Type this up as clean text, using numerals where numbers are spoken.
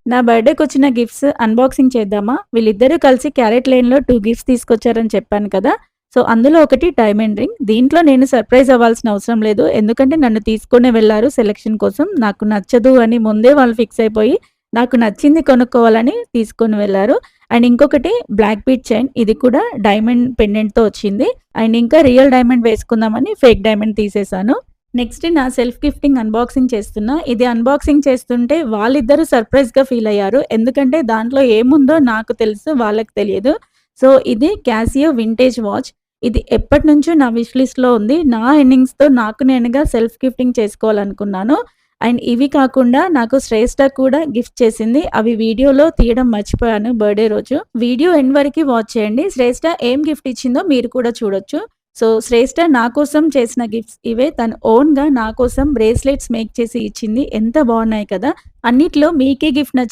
నా బర్త్‌డేకొచ్చిన gifts unboxing చేద్దామా? వీళ్ళిద్దరూ కలిసి క్యారెట్ లేన్‌లో 2 గిఫ్ట్స్ తీసుకొచ్చారని చెప్పాను కదా! సో, అందులో ఒకటి డైమండ్ రింగ్. దీంట్లో నేను సర్ప్రైజ్ అవ్వాల్సిన అవసరం లేదు. ఎందుకంటే నన్ను తీసుకొనే వెళ్లారు సెలక్షన్ కోసం. నాకు నచ్చదు అని ముందే వాళ్ళు ఫిక్స్ అయిపోయి, నాకు నచ్చింది కొనుక్కోవాలని తీసుకొని వెళ్లారు. అండ్ ఇంకొకటి బ్లాక్ బీట్ చైన్. ఇది కూడా డైమండ్ పెండెంట్‌తో వచ్చింది. అండ్ ఇంకా రియల్ డైమండ్ వేసుకుందామని ఫేక్ డైమండ్ తీసేసాను. నెక్స్ట్ నా సెల్ఫ్ గిఫ్టింగ్ అన్బాక్సింగ్ చేస్తున్నా. ఇది అన్బాక్సింగ్ చేస్తుంటే వాళ్ళిద్దరూ సర్ప్రైజ్‌గా ఫీల్ అయ్యారు. ఎందుకంటే దాంట్లో ఏముందో నాకు తెలుసు, వాళ్ళకి తెలియదు. సో, ఇది క్యాసియో వింటేజ్ వాచ్. ఇది ఎప్పటినుంచో నా విష్ లిస్ట్‌లో ఉంది. నా ఎర్నింగ్స్‌తో నాకు నేనుగా సెల్ఫ్ గిఫ్టింగ్ చేసుకోవాలనుకున్నాను. అండ్ ఇవి కాకుండా నాకు శ్రేష్ఠ కూడా గిఫ్ట్ చేసింది. అవి వీడియోలో తీయడం మర్చిపోయాను బర్త్‌డే రోజు. వీడియో ఎండ్ వరకి వాచ్ చేయండి. శ్రేష్ఠ ఏం గిఫ్ట్ ఇచ్చిందో మీరు కూడా చూడొచ్చు. సో, శ్రేష్ఠ నా కోసం చేసిన గిఫ్ట్స్ ఇవే. తను ఓన్‌గా నా కోసం బ్రేస్లెట్స్ మేక్ చేసి ఇచ్చింది. ఎంత బావున్నాయి కదా! అన్నిట్లో మీకే గిఫ్ట్ నచ్చి